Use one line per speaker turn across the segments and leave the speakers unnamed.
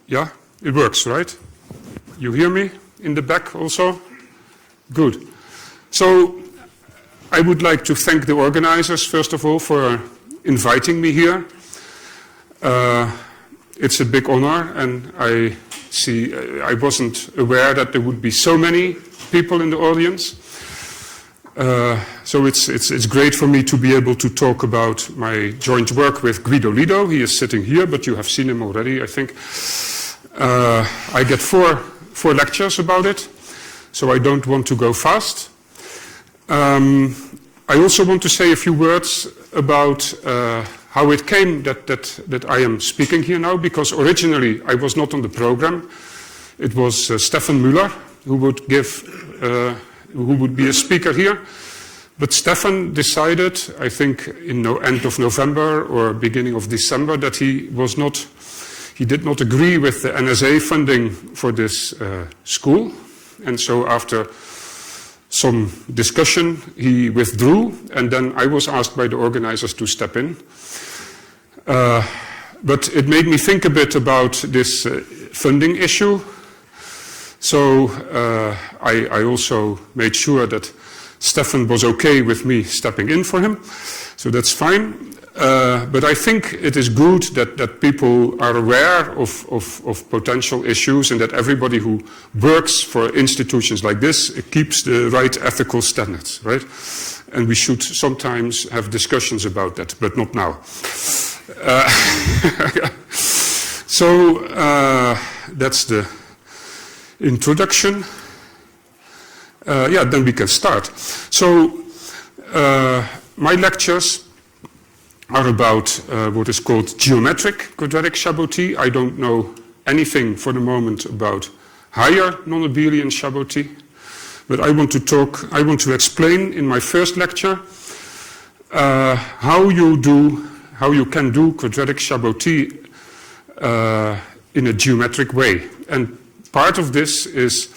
Yeah, it works, right? You hear me in the back also? Good. So I would like to thank the organizers, first of all, for inviting me here. It's a big honor, and I wasn't aware that there would be so many people in the audience. So it's great for me to be able to talk about my joint work with Guido Lido. He is sitting here, but you have seen him already, I think. I get four lectures about it, so I don't want to go fast. I also want to say a few words about how it came that I am speaking here now, because originally I was not on the program. It was Stefan Müller who would be a speaker here. But Stefan decided, I think in end of November or beginning of December, that he did not agree with the NSA funding for this school. And so after some discussion, he withdrew, and then I was asked by the organizers to step in. But it made me think a bit about this funding issue. So I also made sure that Stefan was okay with me stepping in for him, so that's fine. But I think it is good that people are aware of potential issues, and that everybody who works for institutions like this keeps the right ethical standards, right? And we should sometimes have discussions about that, but not now. So that's the introduction. Then we can start. So my lectures are about what is called geometric quadratic Chabauty. I don't know anything for the moment about higher non-abelian Chabauty, but I want to explain in my first lecture how you can do quadratic Chabauty in a geometric way. And part of this is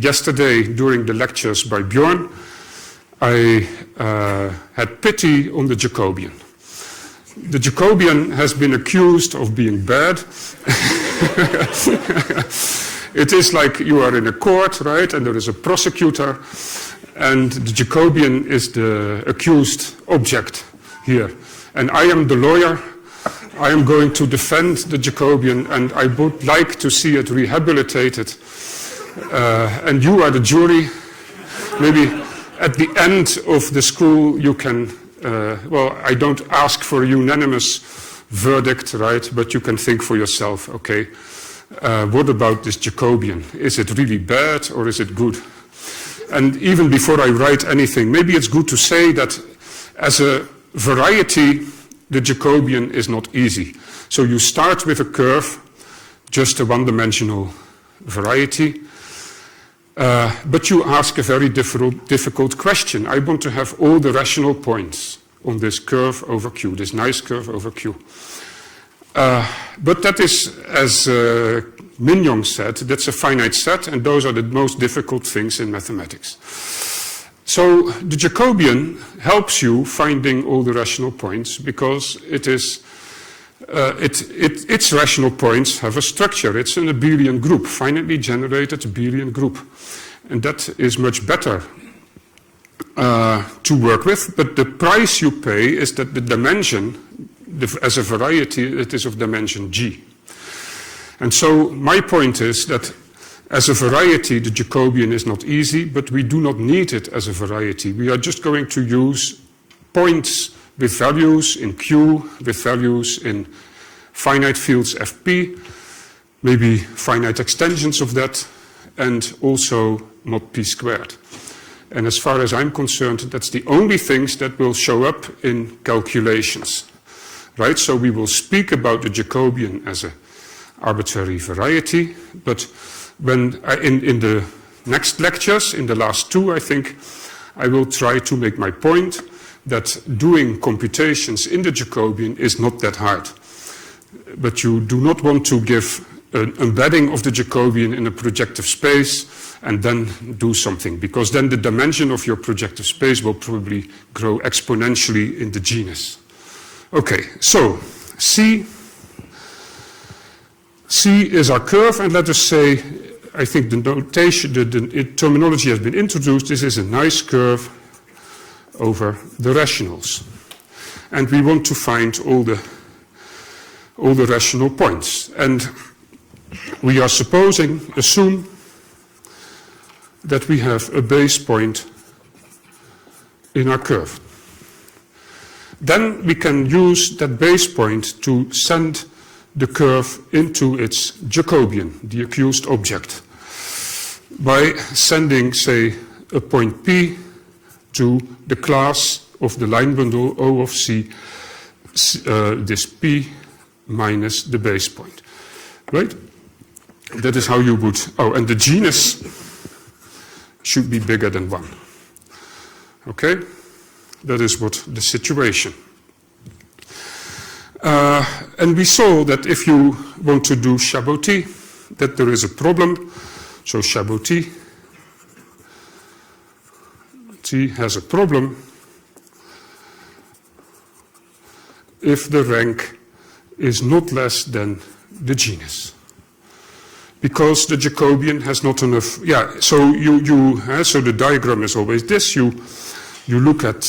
yesterday during the lectures by Bjorn, I had pity on the Jacobian. The Jacobian has been accused of being bad. It is like you are in a court, right, and there is a prosecutor, and the Jacobian is the accused object here. And I am the lawyer. I am going to defend the Jacobian, and I would like to see it rehabilitated. And you are the jury. Maybe at the end of the school you can, I don't ask for a unanimous verdict, right? But you can think for yourself, okay, what about this Jacobian? Is it really bad or is it good? And even before I write anything, maybe it's good to say that as a variety, the Jacobian is not easy. So you start with a curve, just a one-dimensional variety, but you ask a very difficult question. I want to have all the rational points on this curve over Q, this nice curve over Q. But that is, as Mignon said, that's a finite set, and those are the most difficult things in mathematics. So the Jacobian helps you finding all the rational points because its rational points have a structure. It's an abelian group, finitely generated abelian group. And that is much better to work with, but the price you pay is that the dimension, as a variety, it is of dimension G. And so my point is that as a variety, the Jacobian is not easy, but we do not need it as a variety. We are just going to use points with values in Q, with values in finite fields Fp, maybe finite extensions of that, and also mod p squared. And as far as I'm concerned, that's the only things that will show up in calculations, right? So we will speak about the Jacobian as an arbitrary variety, but when in the next lectures, in the last two, I think, I will try to make my point that doing computations in the Jacobian is not that hard. But you do not want to give an embedding of the Jacobian in a projective space and then do something, because then the dimension of your projective space will probably grow exponentially in the genus. Okay, so C C is our curve, and let us say, I think the notation, the terminology has been introduced. This is a nice curve over the rationals. And we want to find all the rational points. And we are assume that we have a base point in our curve. Then we can use that base point to send the curve into its Jacobian, the accused object, by sending, say, a point P to the class of the line bundle O of C, this P minus the base point, right? That is how you would, and the genus should be bigger than 1. Okay? That is what the situation. And we saw that if you want to do Chabauty, that there is a problem. So Chabauty has a problem if the rank is not less than the genus. Because the Jacobian has not enough, so so the diagram is always this. You look at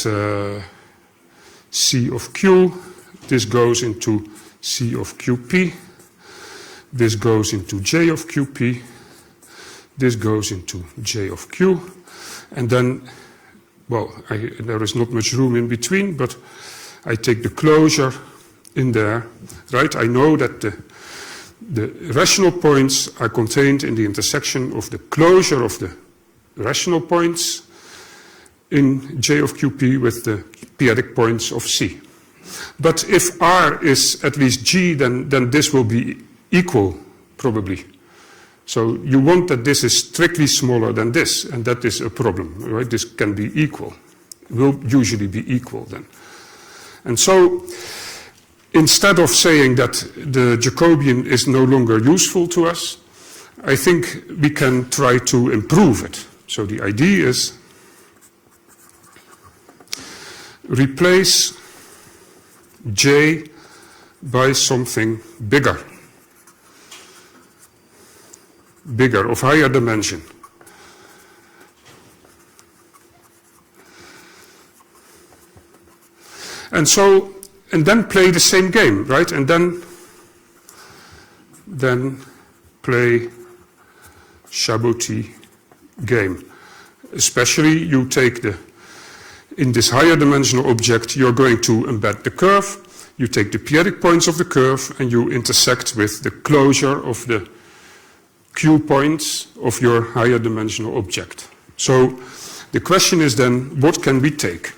C of Q, this goes into C of QP, this goes into J of QP, this goes into J of Q, and then, there is not much room in between, but I take the closure in there, right? I know that the rational points are contained in the intersection of the closure of the rational points in J of QP with the p-adic points of C. But if R is at least G, then this will be equal, probably. So you want that this is strictly smaller than this, and that is a problem, right? This can be equal, will usually be equal then. And so, instead of saying that the Jacobian is no longer useful to us, I think we can try to improve it. So the idea is replace J by something bigger, of higher dimension. And then play the same game, right? And then play Chabauty game. Especially you take in this higher dimensional object, you're going to embed the curve, you take the p-adic points of the curve, and you intersect with the closure of the Q points of your higher dimensional object. So the question is then, what can we take?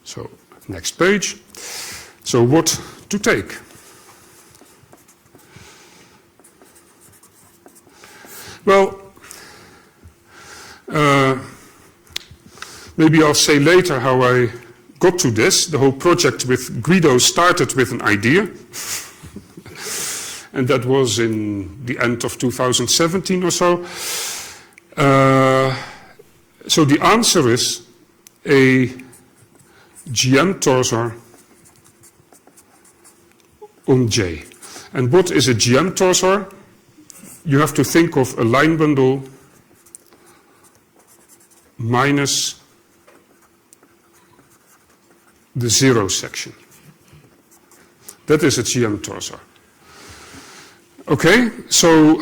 So, next page. So what to take? Well, maybe I'll say later how I got to this. The whole project with Guido started with an idea. And that was in the end of 2017 or so. So the answer is a GM torsor on J. And what is a GM torsor? You have to think of a line bundle minus the zero section. That is a GM torsor. Okay, so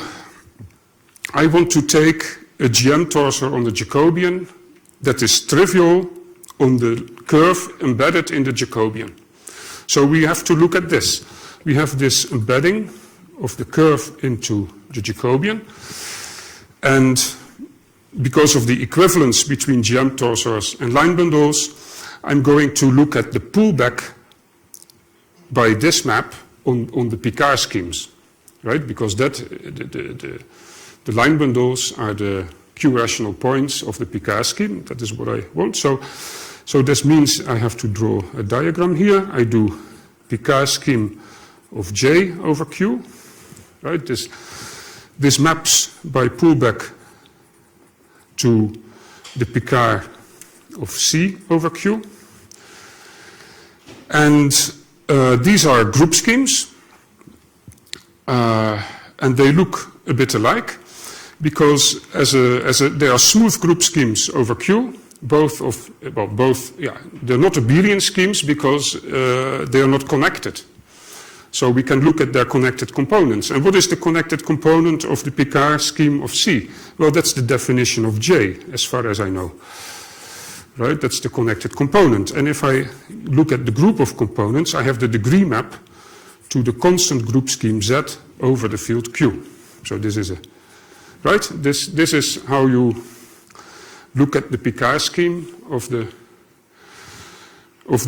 I want to take a GM torsor on the Jacobian that is trivial on the curve embedded in the Jacobian. So we have to look at this. We have this embedding of the curve into the Jacobian, and because of the equivalence between GM torsors and line bundles, I'm going to look at the pullback by this map on the Picard schemes, right? Because that the line bundles are the Q rational points of the Picard scheme. That is what I want. So this means I have to draw a diagram here. I do Picard scheme of J over Q, right? This maps by pullback to the Picard of C over Q. And these are group schemes, and they look a bit alike, because they are smooth group schemes over Q. They're not abelian schemes because they are not connected. So we can look at their connected components. And what is the connected component of the Picard scheme of C? Well, that's the definition of J, as far as I know. Right? That's the connected component. And if I look at the group of components, I have the degree map to the constant group scheme Z over the field Q. So this is right? This is how you look at the Picard scheme of the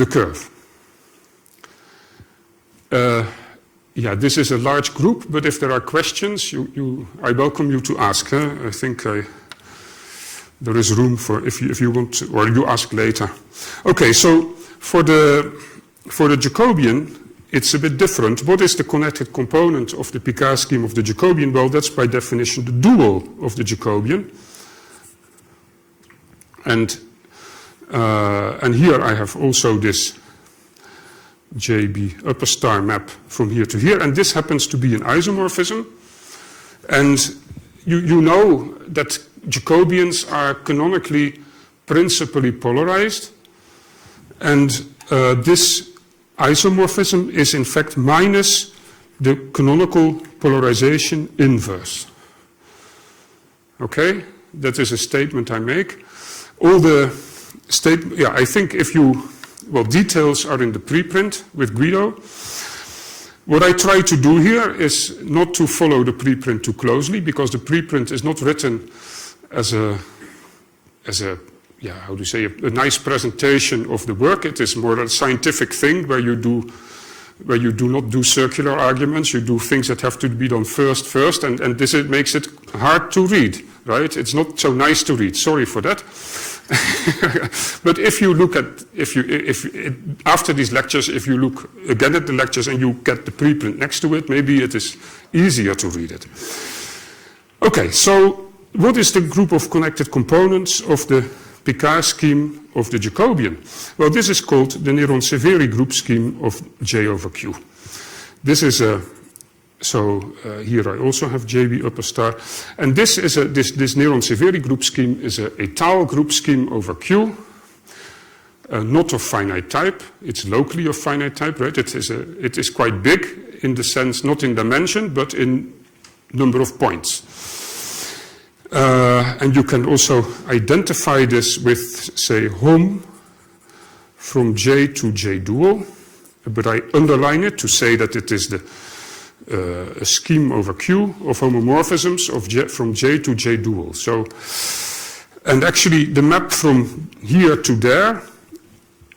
curve. This is a large group, but if there are questions, I welcome you to ask. I think there is room for if you want to, or you ask later. Okay, so for the Jacobian, it's a bit different. What is the connected component of the Picard scheme of the Jacobian? Well, that's by definition the dual of the Jacobian. And here I have also this JB upper star map from here to here, and this happens to be an isomorphism. And you know that Jacobians are canonically principally polarized, and this isomorphism is in fact minus the canonical polarization inverse. Okay, that is a statement I make. All the I think if you, details are in the preprint with Guido. What I try to do here is not to follow the preprint too closely, because the preprint is not written as a nice presentation of the work. It is more a scientific thing where you do not do circular arguments. You do things that have to be done first, and this makes it hard to read, right? It's not so nice to read. Sorry for that. But if you look at, after these lectures, if you look again at the lectures and you get the preprint next to it, maybe it is easier to read it. Okay, so what is the group of connected components of the Picard scheme of the Jacobian? Well, this is called the Néron-Severi group scheme of J over Q. This is here I also have JB upper star, and this Néron-Severi group scheme is a étale group scheme over Q, not of finite type. It's locally of finite type, right? It is quite big in the sense, not in dimension, but in number of points. And you can also identify this with, say, hom from J to J dual, but I underline it to say that it is a scheme over Q of homomorphisms from J to J dual. So, and actually the map from here to there,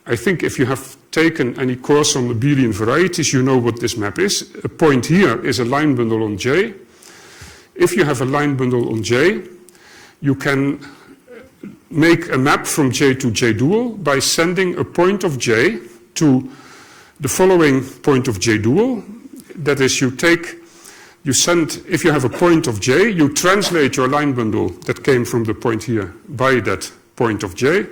I think if you have taken any course on abelian varieties, you know what this map is. A point here is a line bundle on J. If you have a line bundle on J, you can make a map from J to J dual by sending a point of J to the following point of J dual. That is, if you have a point of J, you translate your line bundle that came from the point here by that point of J,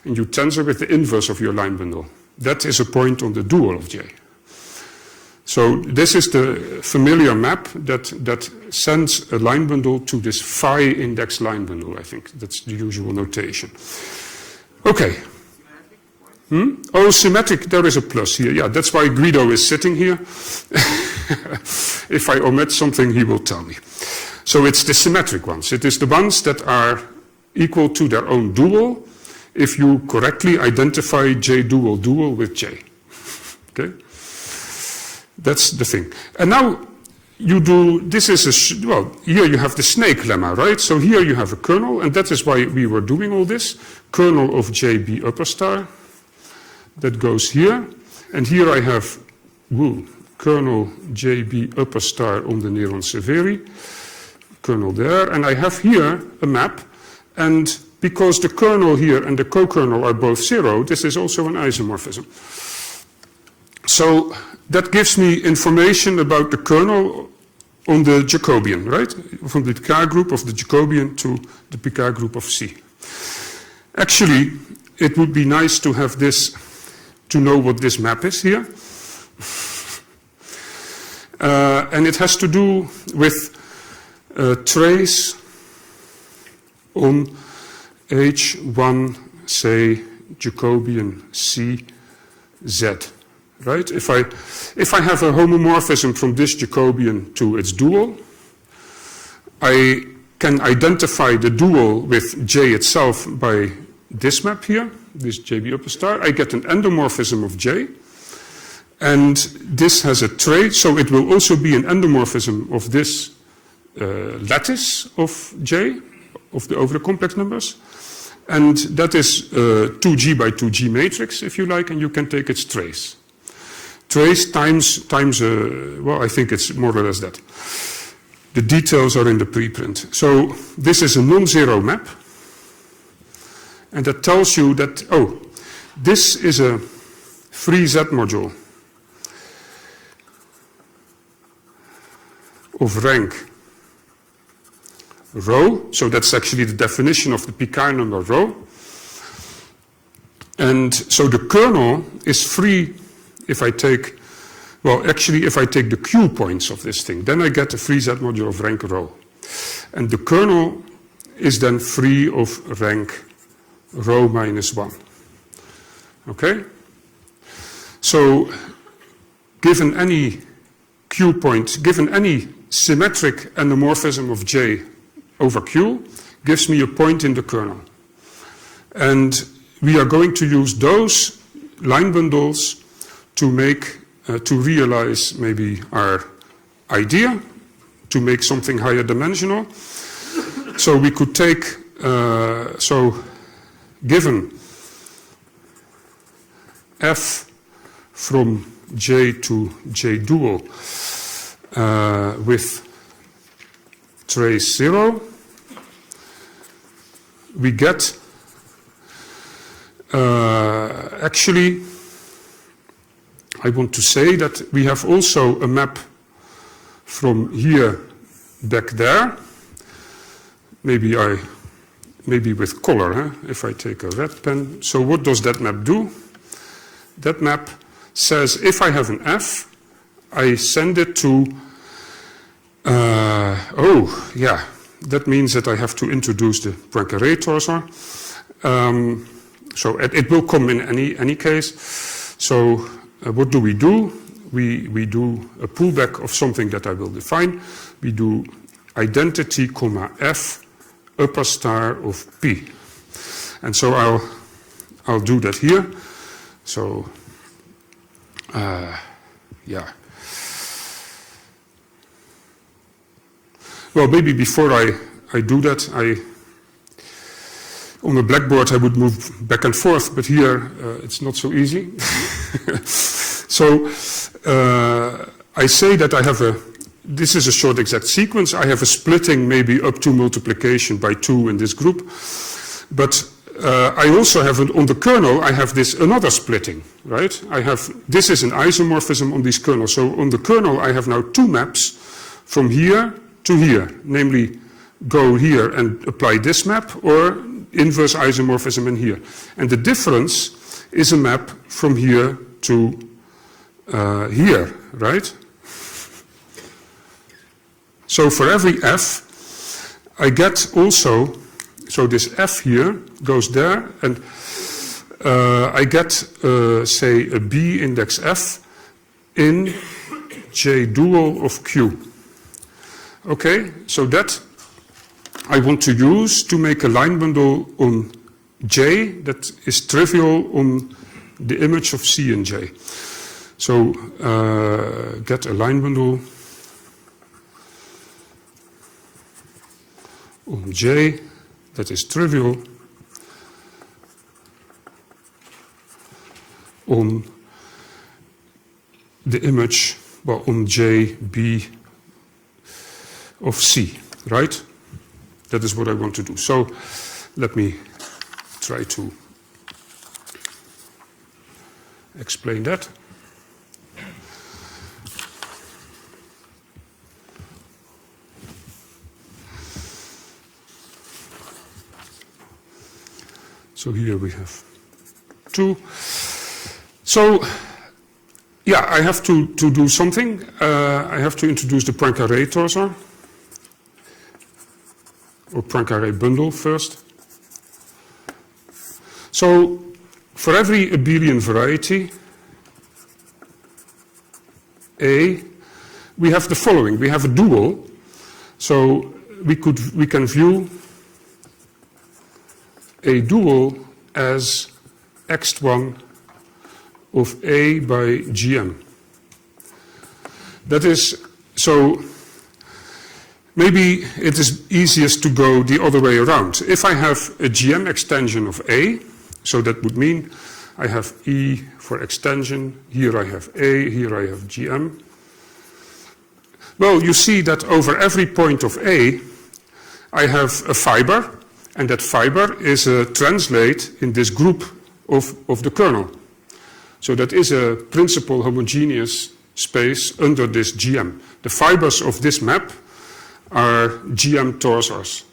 and you tensor with the inverse of your line bundle. That is a point on the dual of J. So this is the familiar map that sends a line bundle to this phi index line bundle, I think. That's the usual notation. Okay. Oh, symmetric, there is a plus here. Yeah, that's why Guido is sitting here. If I omit something, he will tell me. So it's the symmetric ones. It is the ones that are equal to their own dual if you correctly identify J dual dual with J. Okay? That's the thing. And now you do, this is here you have the snake lemma, right? So here you have a kernel, and that is why we were doing all this. Kernel of JB upper star. That goes here. And here I have kernel JB upper star on the Néron-Severi. Kernel there. And I have here a map. And because the kernel here and the co-kernel are both 0, this is also an isomorphism. So that gives me information about the kernel on the Jacobian, right? From the Picard group of the Jacobian to the Picard group of C. Actually, it would be nice to have this to know what this map is here. And it has to do with trace on H1, say, Jacobian C, Z, right? If I have a homomorphism from this Jacobian to its dual, I can identify the dual with J itself by this map here, this JB upper star. I get an endomorphism of J, and this has a trace, so it will also be an endomorphism of this lattice of J, over the complex numbers. And that is 2G by 2G matrix, if you like, and you can take its trace. Trace times well, I think it's more or less that. The details are in the preprint. So this is a non-zero map. And that tells you that, oh, this is a free Z module of rank rho. So that's actually the definition of the Picard number rho. And so the kernel is free if I take, well, actually if I take the Q points of this thing, then I get a free Z module of rank rho. And the kernel is then free of rank rho minus 1. Okay? So given any Q point, given any symmetric endomorphism of J over Q, gives me a point in the kernel. And we are going to use those line bundles to make, to realize maybe our idea, to make something higher dimensional. So we could take, so given F from J to J dual with trace 0, we get actually, I want to say that we have also a map from here back there. Maybe with color, huh? If I take a red pen. So what does that map do? That map says if I have an F, I send it to, oh yeah, that means that I have to introduce the Poincaré torsor. So it will come in any case. So what do? We do a pullback of something that I will define. We do identity, comma, F, upper star of P. And so I'll do that here. So, yeah. Well, maybe before I do that, on the blackboard I would move back and forth, but here it's not so easy. So I say that I have this is a short exact sequence. I have a splitting maybe up to multiplication by 2 in this group. But I also have, on the kernel, I have this another splitting, right? This is an isomorphism on these kernels. So on the kernel, I have now 2 maps from here to here. Namely, go here and apply this map, or inverse isomorphism in here. And the difference is a map from here to here, right? So for every F, I get also, so this F here goes there, and I get, say, a B index F in J dual of Q. Okay, so that I want to use to make a line bundle on J that is trivial on the image of C and J. So get a line bundle on J that is trivial on the image, well, on JB of C, right? That is what I want to do. So let me try to explain that. So here we have 2. So, yeah, I have to do something. I have to introduce the Poincaré torsor, or Poincaré bundle first. So, for every abelian variety, A, we have the following. We have a dual. So we can view a dual as x1 of A by Gm. That is, so maybe it is easiest to go the other way around. If I have a Gm extension of A, so that would mean I have E for extension, here I have A, here I have Gm. Well, you see that over every point of A, I have a fiber, and that fiber is a translate in this group of the kernel. So that is a principal homogeneous space under this Gm. The fibers of this map are Gm torsors.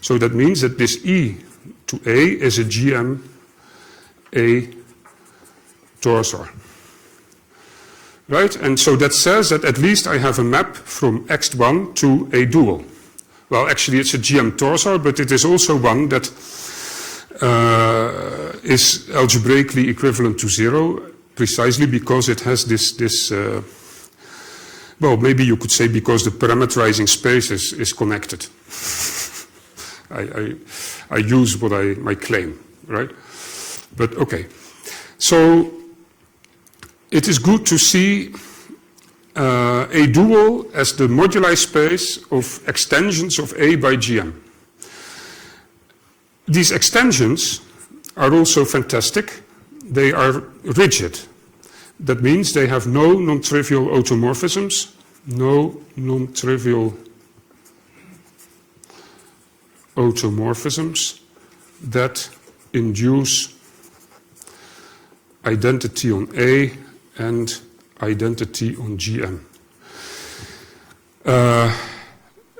So that means that this E to A is a Gm A torsor. Right? And so that says that at least I have a map from x1 to a dual. Well, actually it's a Gm torsor, but it is also one that is algebraically equivalent to 0, precisely because it has this well, maybe you could say because the parameterizing space is connected. I use what my claim, right? But okay. So it is good to see a dual as the moduli space of extensions of A by Gm. These extensions are also fantastic. They are rigid. That means they have no non-trivial automorphisms, no non-trivial automorphisms that induce identity on A and identity on Gm.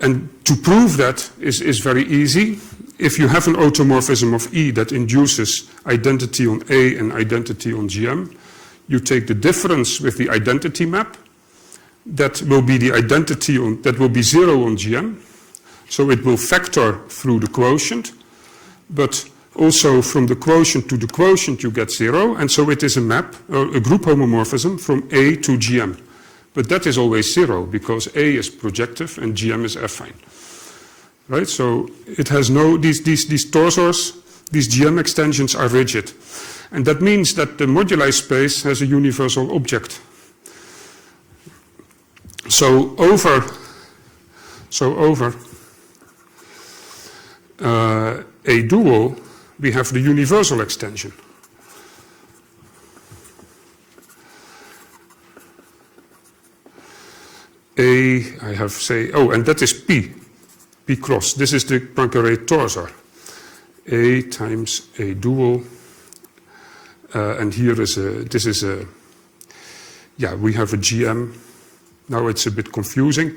And to prove that is very easy. If you have an automorphism of E that induces identity on A and identity on Gm, you take the difference with the identity map. That will be the identity on, that will be 0 on Gm. So it will factor through the quotient, but also from the quotient to the quotient you get 0, and so it is a map, a group homomorphism from A to Gm. But that is always 0, because A is projective and Gm is affine. Right? So it has no, these torsors, these Gm extensions are rigid. And that means that the moduli space has a universal object. So over a dual, we have the universal extension. I have say, oh, and that is P cross. This is the Poincaré torsor. A times a dual, and here is this is a, yeah, we have a Gm. Now it's a bit confusing.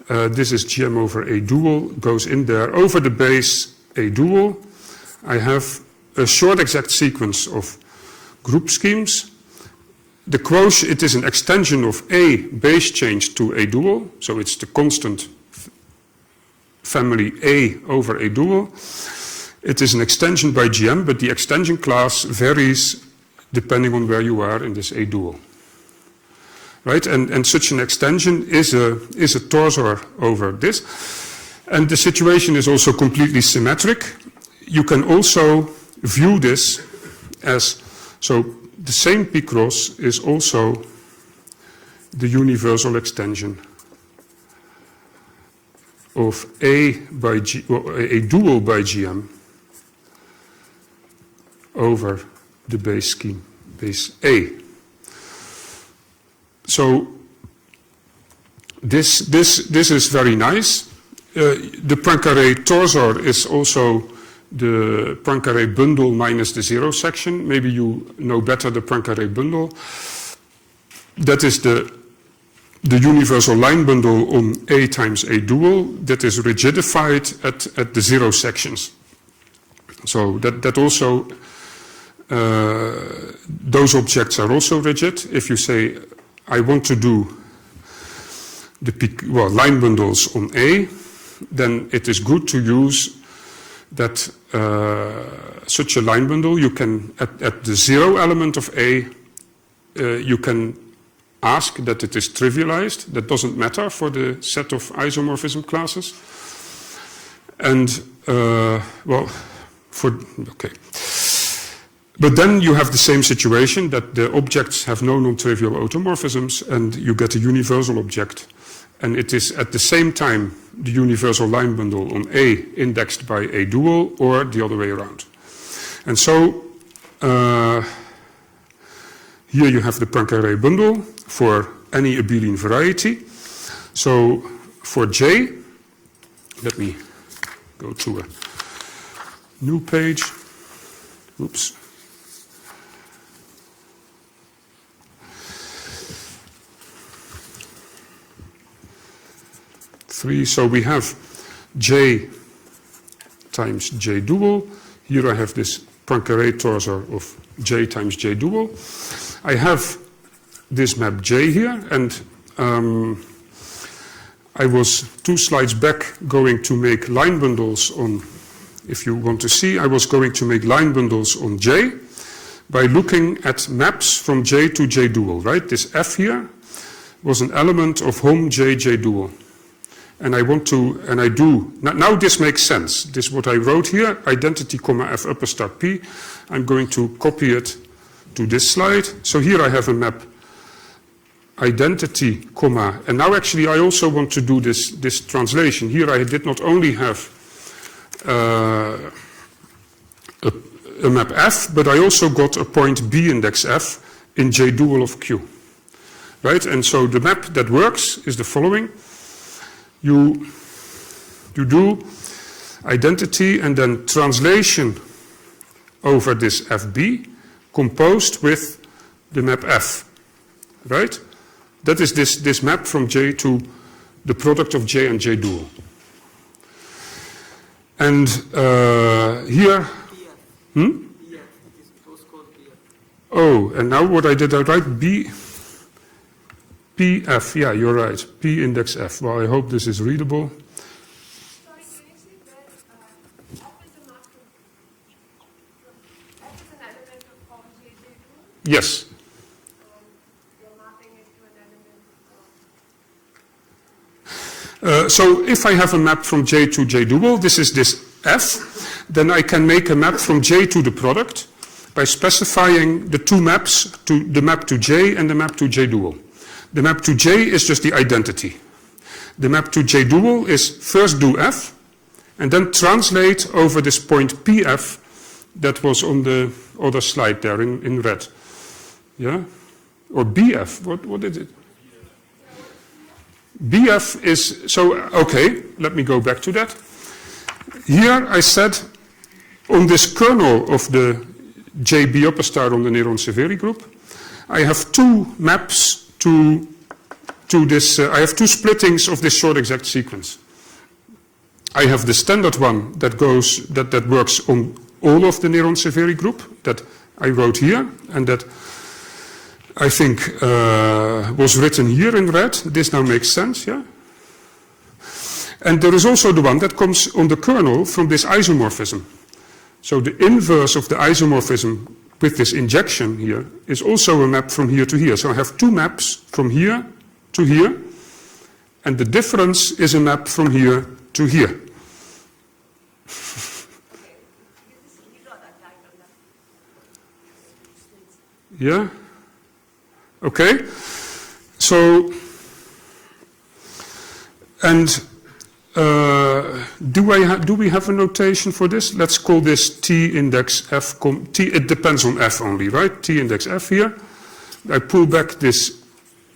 This is Gm over a dual, goes in there. Over the base a dual, I have a short exact sequence of group schemes. The quotient, it is an extension of A base change to a dual, so it's the constant family A over a dual. It is an extension by Gm, but the extension class varies depending on where you are in this a dual. Right? And such an extension is a torsor over this. And the situation is also completely symmetric. You can also view this as, so the same P cross is also the universal extension of A by G, well, a dual by Gm over the base scheme, base A. So this is very nice. The Poincaré torsor is also the Poincaré bundle minus the 0 section. Maybe you know better the Poincaré bundle. That is the universal line bundle on A times a dual that is rigidified at the 0 sections. So that also those objects are also rigid. If you say, I want to do the line bundles on A, then it is good to use that such a line bundle. You can, at the 0 element of A, you can ask that it is trivialized. That doesn't matter for the set of isomorphism classes. And, okay. But then you have the same situation, that the objects have no non-trivial automorphisms, and you get a universal object. And it is at the same time the universal line bundle on A indexed by A dual, or the other way around. And so here you have the Poincare bundle for any abelian variety. So for J, let me go to a new page. Oops. So we have J times J dual. Here I have this Poincare torsor of J times J dual. I have this map J here, and I was 2 slides back going to make line bundles on, if you want to see, I was going to make line bundles on J by looking at maps from J to J dual, right? This F here was an element of hom J, J dual. And I want to, and I do, now this makes sense. This is what I wrote here, identity, comma, F upper star P. I'm going to copy it to this slide. So here I have a map, identity, comma, and now actually I also want to do this translation. Here I did not only have a map F, but I also got a point B index F in J dual of Q. Right, and so the map that works is the following. You do identity and then translation over this FB composed with the map F, right? That is this map from J to the product of J and J dual. And here, oh, and now what I did, I write PF, yeah, you're right, P index F. Well, I hope this is readable.
Sorry, can you say that F is a map F is an element of all J, J dual?
Yes.
You're mapping it to an element of...
So if I have a map from J to J dual, this is this F, then I can make a map from J to the product by specifying the 2 maps, to the map to J and the map to J dual. The map to J is just the identity. The map to J dual is first do F, and then translate over this point PF that was on the other slide there in red. Yeah? Or BF, what is it? BF is, so, okay, let me go back to that. Here I said, on this kernel of the JB upper star on the Néron-Severi group, I have 2 maps to this, I have 2 splittings of this short exact sequence. I have the standard one that goes, that works on all of the Néron-Severi group that I wrote here, and that I think was written here in red. This now makes sense, yeah? And there is also the one that comes on the kernel from this isomorphism. So the inverse of the isomorphism with this injection here is also a map from here to here. So I have 2 maps from here to here, and the difference is a map from here to here. Yeah? Okay. So, and do we have a notation for this? Let's call this T index F, T, it depends on F only, right? T index F here. I pull back this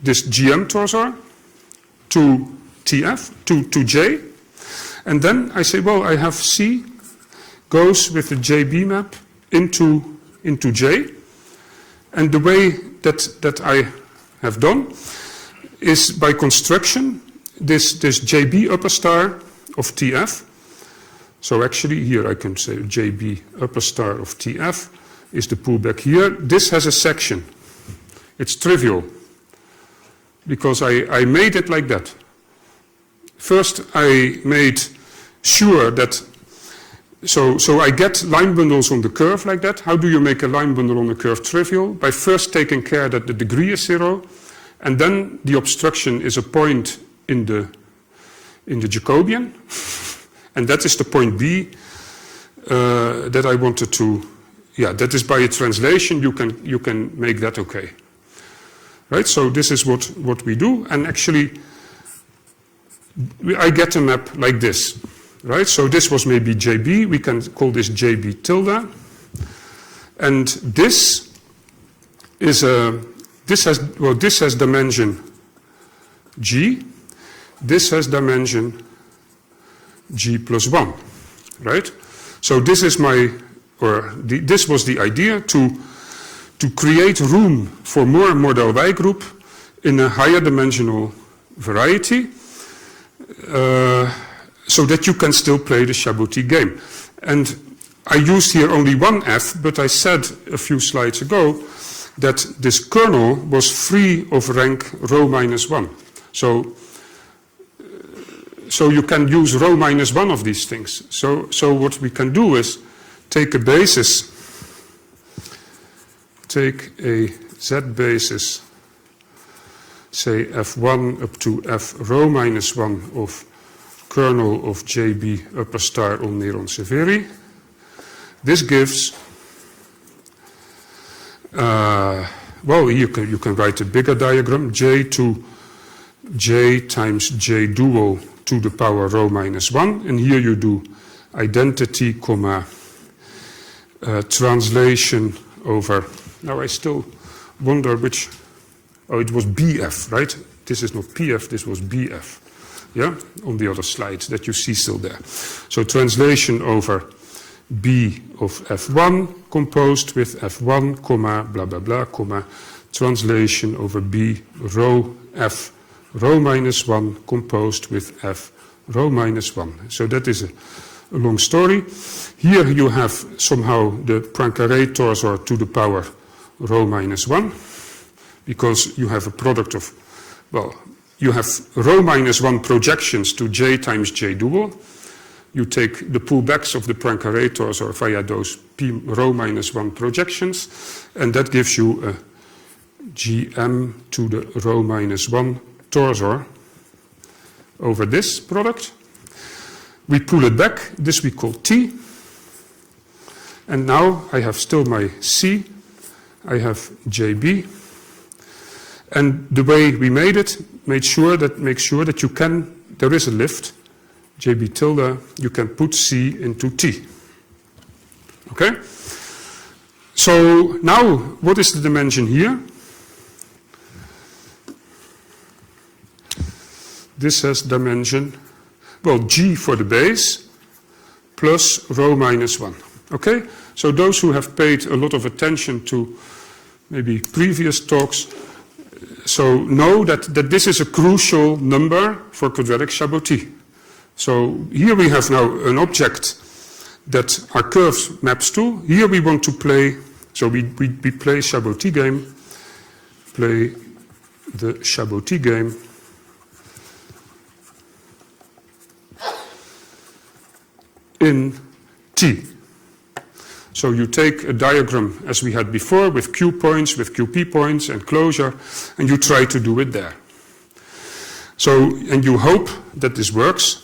GM torsor to TF, to J, and then I say, well, I have C goes with the JB map into J, and the way that I have done is by construction, this JB upper star of TF. So actually here I can say JB upper star of TF is the pullback here. This has a section. It's trivial because I made it like that. First, I made sure that, so I get line bundles on the curve like that. How do you make a line bundle on a curve trivial? By first taking care that the degree is 0, and then the obstruction is a point in the Jacobian, and that is the point B that I wanted to, that is by a translation, you can make that okay. Right, so this is what we do, and actually I get a map like this, right? So this was maybe JB, we can call this JB tilde, and this is this has dimension G, this has dimension G plus 1, right? So this is this was the idea to create room for more model Y group in a higher dimensional variety, so that you can still play the Chabauty game. And I used here only one F, but I said a few slides ago that this kernel was free of rank rho minus 1. So you can use rho minus 1 of these things. So what we can do is take a basis, take a Z basis, say F1 up to F rho minus 1 of kernel of JB upper star on Neron Severi. This gives, well, you can write a bigger diagram, J to J times J dual to the power rho minus 1, and here you do identity, comma, translation over, now I still wonder which, oh, it was BF, right? This is not PF, this was BF, yeah, on the other slide that you see still there. So translation over B of F1 composed with F1, comma, blah, blah, blah, comma, translation over B rho F rho minus 1 composed with F rho minus 1. So that is a long story. Here you have somehow the Poincaré torsor to the power rho minus 1, because you have a product of, well, you have rho minus 1 projections to J times J dual. You take the pullbacks of the Poincaré torsor via those P rho minus 1 projections, and that gives you a GM to the rho minus 1 torsor over this product. We pull it back, this we call T, and now I have still my C, I have JB, and the way we made it, make sure that you can, there is a lift, JB tilde, you can put C into T. Okay? So now, what is the dimension here? This has dimension, well, G for the base, plus rho minus 1. Okay? So those who have paid a lot of attention to maybe previous talks, so know that this is a crucial number for quadratic Chabauty. So here we have now an object that our curve maps to. Here we want to play, so we play Chabauty game, play the Chabauty game. In T. So you take a diagram as we had before with Q points, with QP points and closure, and you try to do it there. So, and you hope that this works.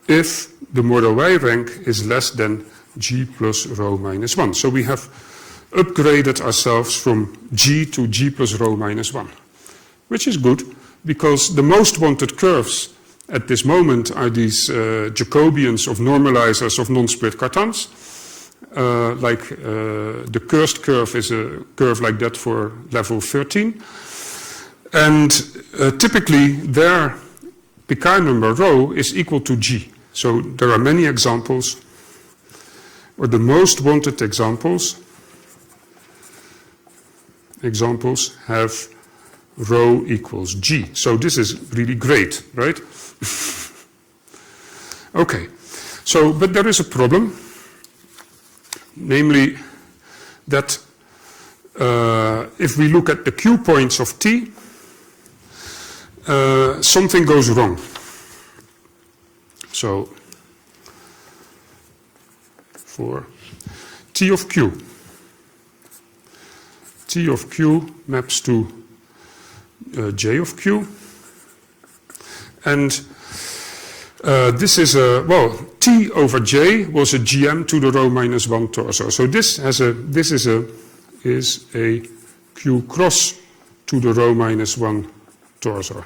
If the model Y rank is less than G plus rho minus 1. So we have upgraded ourselves from G to G plus rho minus 1, which is good, because the most wanted curves at this moment are these Jacobians of normalizers of non-split Cartans. The cursed curve is a curve like that for level 13. And typically their Picard number rho is equal to G. So there are many examples, or the most wanted examples have rho equals G. So this is really great, right? Okay, So, but there is a problem, namely that if we look at the Q points of T, something goes wrong. So, for T of Q maps to J of Q, and this is a, well, T over J was a GM to the rho minus 1 torso. So this is a Q cross to the rho minus 1 torso.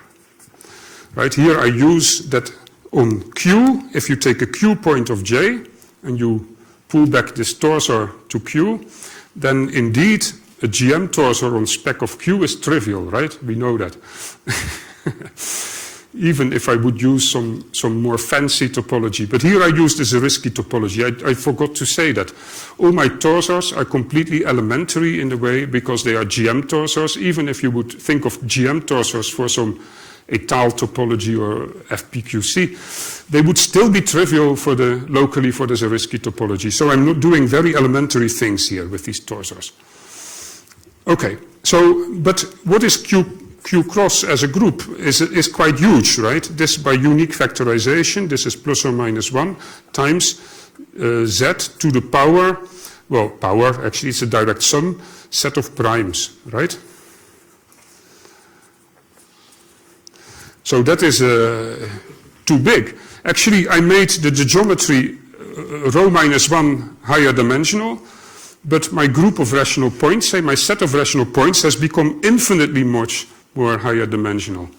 Right here I use that on Q. If you take a Q point of J and you pull back this torsor to Q, then indeed a GM torsor on spec of Q is trivial, right? We know that. Even if I would use some more fancy topology. But here I used a Zariski topology. I forgot to say that. All my torsors are completely elementary in the way because they are GM torsors. Even if you would think of GM torsors for some étale topology or FPQC, they would still be trivial for the locally for the Zariski topology. So I'm not doing very elementary things here with these torsors. Okay, so, but what is Q cross as a group is quite huge, right? This by unique factorization, this is plus or minus 1 times Z to the power, well, power, actually it's a direct sum, set of primes, right? So that is too big. Actually, I made the geometry rho minus 1 higher dimensional, but my group of rational points, say my set of rational points, has become infinitely much more higher dimensional.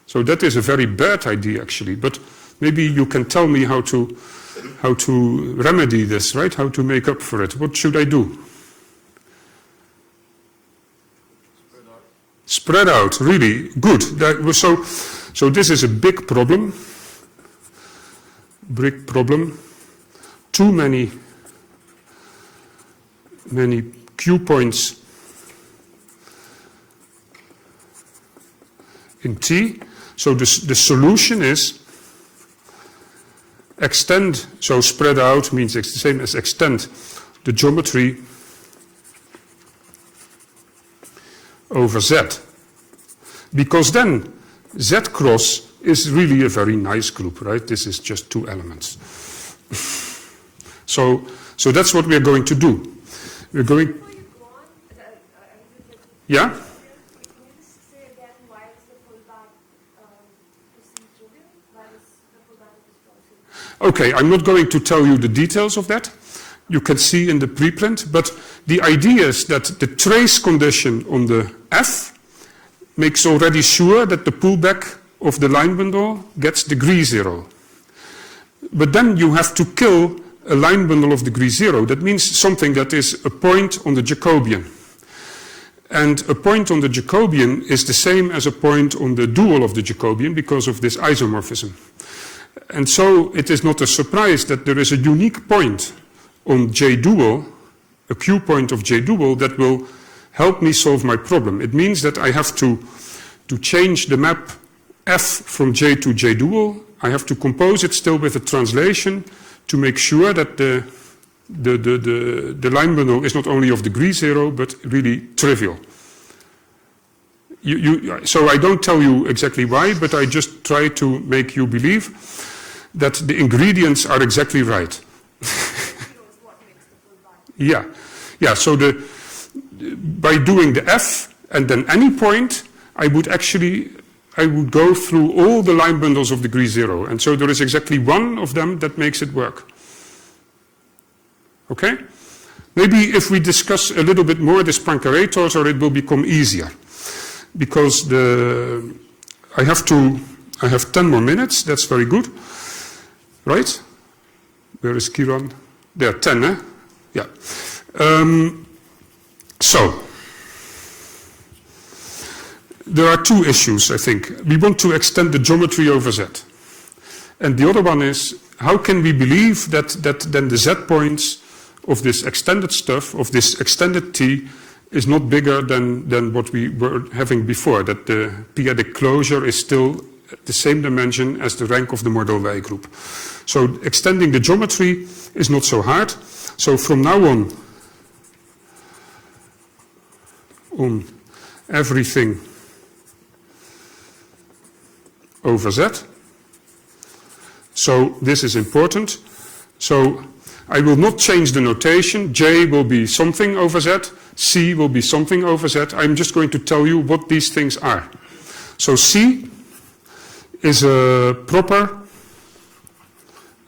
So that is a very bad idea, actually. But maybe you can tell me how to remedy this, right? How to make up for it. What should I do? Spread out, really good. So this is a big problem. Big problem. Too many Q points in T. So the solution is extend, so spread out means it's the same as extend the geometry over Z. Because then Z cross is really a very nice group, right? This is just 2 elements. So that's what we're going to do. We're going...
Before you go on,
Yeah?
can you just say again why is the pullback procedural? Why is the pullback procedural?
Okay, I'm not going to tell you the details of that. You can see in the preprint, but the idea is that the trace condition on the F makes already sure that the pullback of the line bundle gets degree 0. But then you have to kill a line bundle of degree 0. That means something that is a point on the Jacobian. And a point on the Jacobian is the same as a point on the dual of the Jacobian because of this isomorphism. And so it is not a surprise that there is a unique point on J dual, a Q point of J dual, that will help me solve my problem. It means that I have to change the map F from J to J dual. I have to compose it still with a translation to make sure that the line bundle is not only of degree 0, but really trivial. So I don't tell you exactly why, but I just try to make you believe that the ingredients are exactly right. Yeah. So by doing the F and then any point, I would go through all the line bundles of degree 0. And so there is exactly one of them that makes it work. Okay? Maybe if we discuss a little bit more this Poincare torsor, it will become easier. Because I have 10 more minutes, that's very good. Right? Where is Kiran? There, 10, eh? Yeah. So, there are 2 issues, I think. We want to extend the geometry over Z. And the other one is, how can we believe that then the Z points of this extended stuff, of this extended T, is not bigger than what we were having before, that the p-adic closure is still the same dimension as the rank of the Mordell-Weil group. So extending the geometry is not so hard. So from now on everything over Z. So this is important. So I will not change the notation. J will be something over Z. C will be something over Z. I'm just going to tell you what these things are. So C is a proper,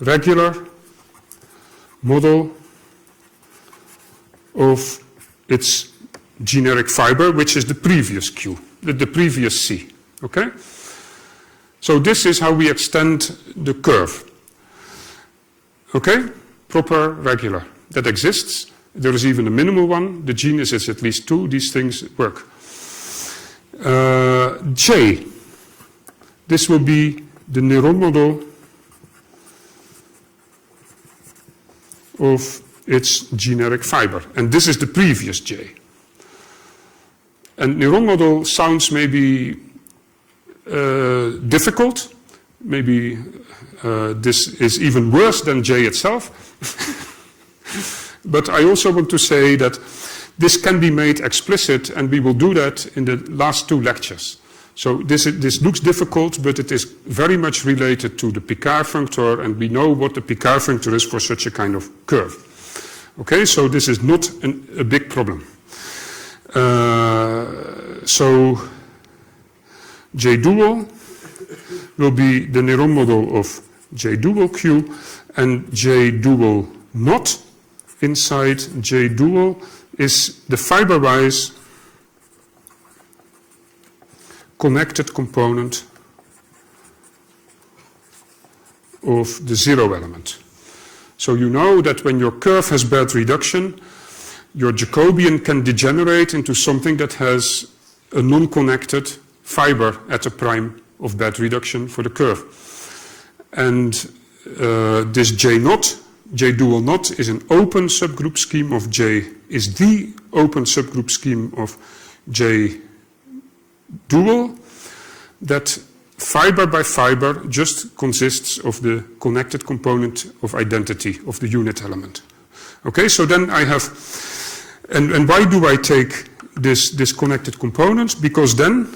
regular model of its generic fiber, which is the previous Q, the previous C. Okay? So this is how we extend the curve. Okay? Proper, regular. That exists. There is even a minimal one. The genus is at least 2. These things work. J. This will be the neuron model of its generic fiber. And this is the previous J. And neuron model sounds maybe difficult. Maybe this is even worse than J itself. But I also want to say that this can be made explicit, and we will do that in the last 2 lectures. So this looks difficult, but it is very much related to the Picard functor, and we know what the Picard functor is for such a kind of curve. Okay, so this is not a big problem. So J dual will be the neuron model of J dual Q, and J dual not inside J dual is the fiber-wise connected component of the 0 element. So you know that when your curve has bad reduction, your Jacobian can degenerate into something that has a non-connected fiber at a prime of bad reduction for the curve. And this J naught, J dual naught, is an open subgroup scheme of J, is the open subgroup scheme of J dual, that fiber by fiber just consists of the connected component of identity of the unit element. Okay, so then I have, and why do I take this connected component? Because then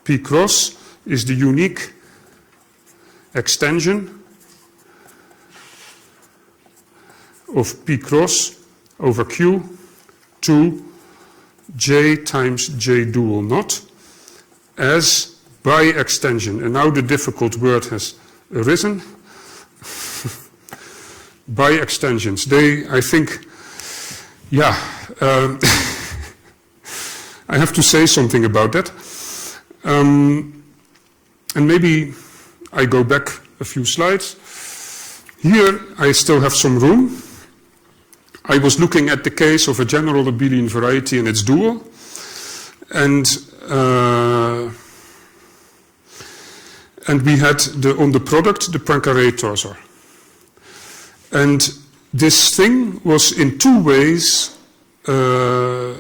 P cross is the unique extension of P cross over Q to J times J dual naught as by extension. And now the difficult word has arisen. By extensions. They, I think, yeah, I have to say something about that. And maybe I go back a few slides. Here I still have some room. I was looking at the case of a general abelian variety and its dual. And we had on the product the Poincaré torsor. And this thing was in 2 ways the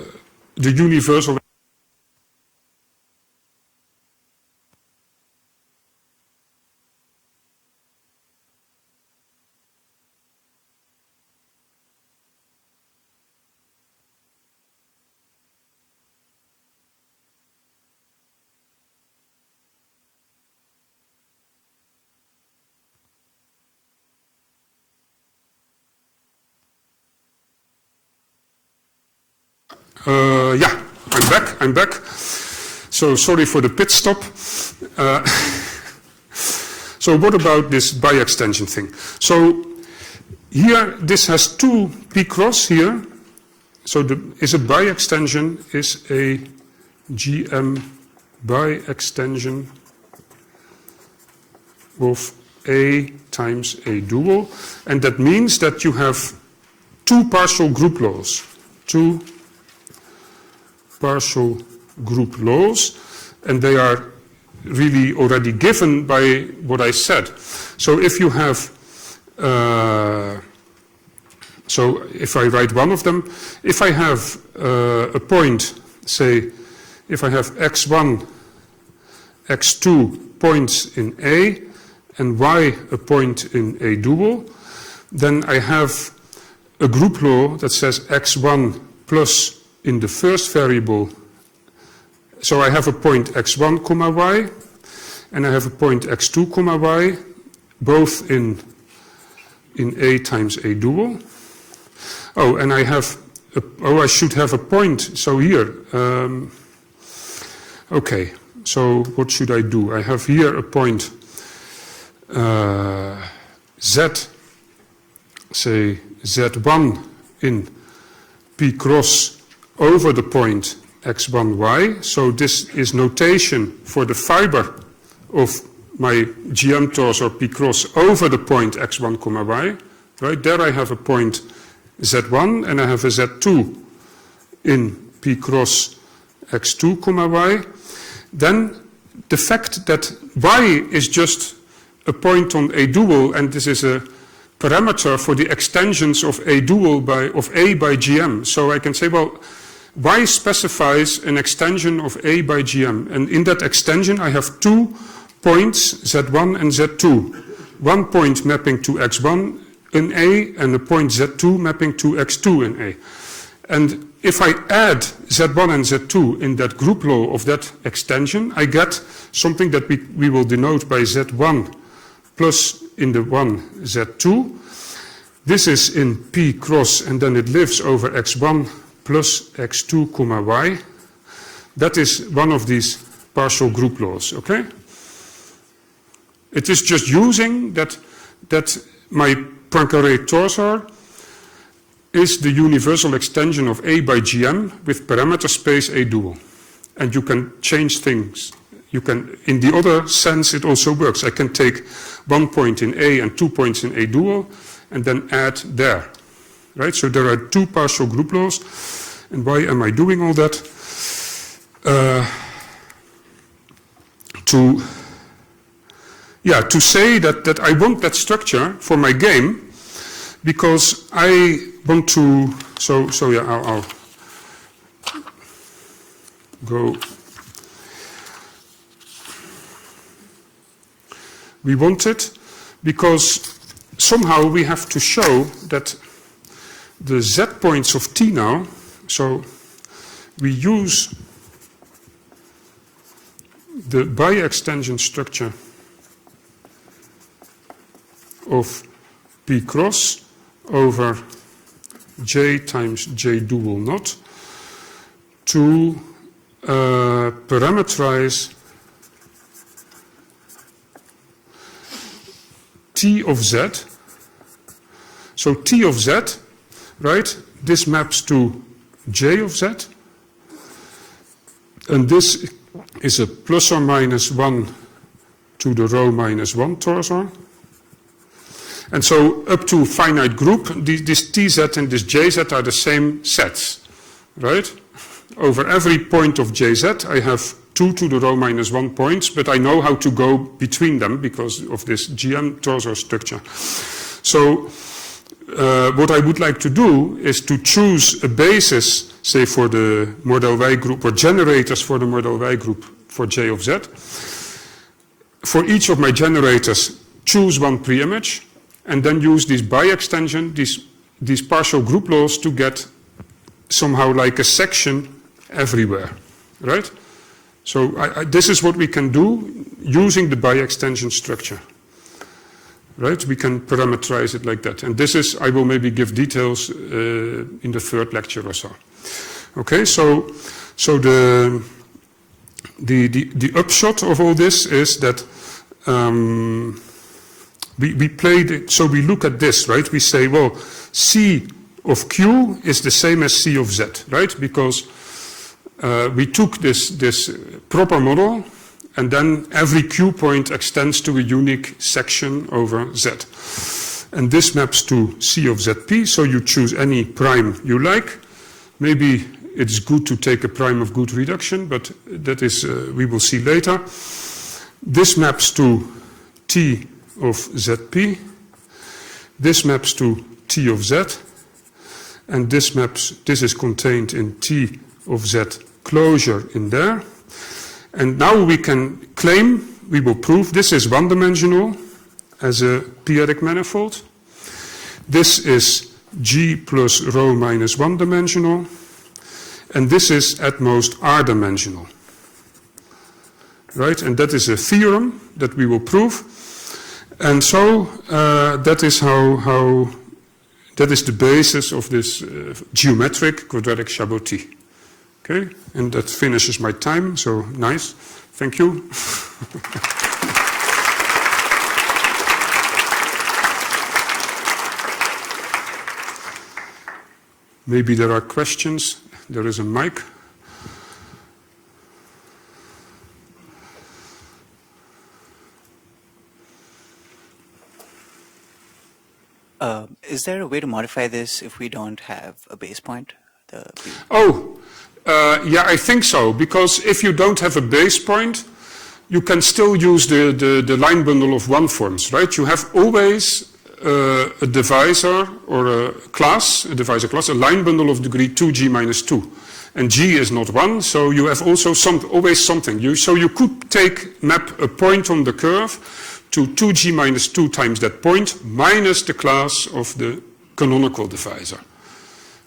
universal. Yeah, I'm back. So sorry for the pit stop. So what about this bi-extension thing? So here, this has 2 P cross here. So is a bi-extension is a GM bi-extension of A times A dual. And that means that you have 2 partial group laws. 2 partial group laws, and they are really already given by what I said. So if you have, so if I write one of them, if I have a point, say, if I have x1, x2, points in A and Y a point in A dual, then I have a group law that says x1 plus in the first variable. So I have a point x1 comma y, and I have a point x2 comma y, both in A times A dual. Oh, and I have, I should have a point, so here, okay, so what should I do? I have here a point z, say z1 in P cross over the point x1y, so this is notation for the fiber of my GM torsor P cross over the point x1 comma y, right? There I have a point z1 and I have a z2 in P cross x2 comma y. Then the fact that y is just a point on A dual, and this is a parameter for the extensions of A dual of A by GM. So I can say, well, y specifies an extension of A by GM, and in that extension I have 2 points z1 and z2. One point mapping to x1 in A and a point z2 mapping to x2 in A. And if I add z1 and z2 in that group law of that extension, I get something that we will denote by z1 plus in the 1 z2. This is in P cross, and then it lives over x1 plus x2 comma y. That is one of these partial group laws, okay? It is just using that my Poincaré torsor is the universal extension of A by GM with parameter space A dual. And you can change things. You can, in the other sense, it also works. I can take 1 point in A and 2 points in A dual and then add there, right? So there are 2 partial group laws. And why am I doing all that? To say that I want that structure for my game, because I want to, so yeah, I'll go. We want it because somehow we have to show that the z points of T now, so we use the bi-extension structure of P cross over J times J dual naught to parameterize T of Z. So T of Z, right, this maps to J of Z, and this is a plus or minus 1 to the rho minus 1 torsor. And so up to finite group, this TZ and this JZ are the same sets, right? Over every point of JZ, I have 2 to the rho minus 1 points, but I know how to go between them because of this GM torsor structure. So what I would like to do is to choose a basis, say for the model Y group, or generators for the model Y group for J of Z. For each of my generators, choose one preimage, and then use this bi-extension, these partial group laws to get somehow like a section everywhere, right? So this is what we can do using the bi-extension structure, right? We can parameterize it like that. And this is, I will maybe give details in the third lecture or so. Okay, so the upshot of all this is that we played it, so we look at this, right? We say, well, C of Q is the same as C of Z, right? Because we took this proper model, and then every Q point extends to a unique section over Z. And this maps to C of ZP, so you choose any prime you like. Maybe it's good to take a prime of good reduction, but that is, we will see later. This maps to T of ZP, this maps to T of Z, and this is contained in T of Z closure in there. And now we can claim we will prove this is one-dimensional as a p-adic manifold. This is G plus rho minus one-dimensional. And this is at most r-dimensional. Right? And that is a theorem that we will prove. And so that is that is the basis of this geometric quadratic Chabauty. Okay? And that finishes my time, so nice. Thank you. Maybe there are questions. There is a mic.
Is there a way to modify this if we don't have a base point?
Yeah, I think so. Because if you don't have a base point, you can still use the line bundle of one forms, right? You have always a divisor or a class, a line bundle of degree 2g minus 2. And g is not 1, so you have also always something. So you could map a point on the curve to 2g minus 2 times that point minus the class of the canonical divisor.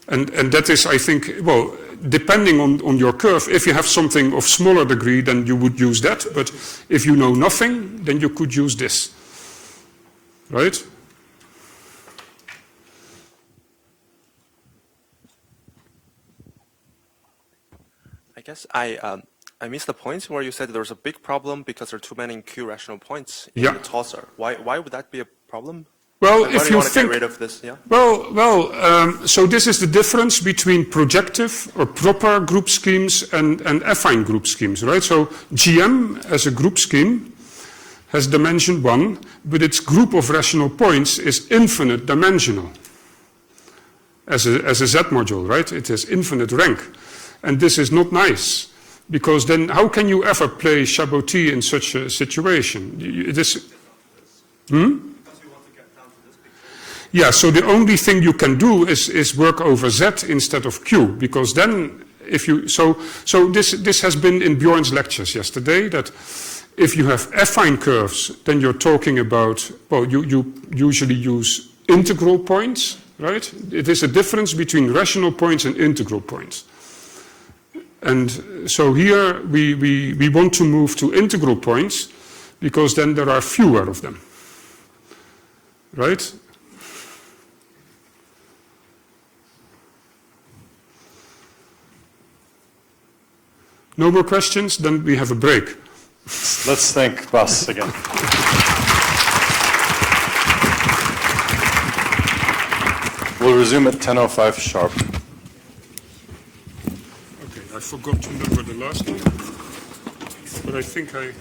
And that is, I think, well, depending on your curve, if you have something of smaller degree, then you would use that. But if you know nothing, then you could use this. Right?
I guess I missed the point where you said there's a big problem because there are too many Q rational points in the tossor. Why would that be a problem?
Well,
if
you
want to
think,
get rid of this, yeah.
So this is the difference between projective or proper group schemes and affine group schemes, right? So GM as a group scheme has dimension 1, but its group of rational points is infinite dimensional. As a Z module, right? It has infinite rank. And this is not nice, because then how can you ever play Chabauty in such a situation? Yeah, so the only thing you can do is work over Z instead of Q, because then if you, so this has been in Bjorn's lectures yesterday, that if you have affine curves, then you're talking about, well, you usually use integral points, right? It is a difference between rational points and integral points. And so here we want to move to integral points, because then there are fewer of them, right? No more questions? Then we have a break.
Let's thank Bas again. We'll resume at 10:05 sharp.
Okay, I forgot to number the last one, but I think I...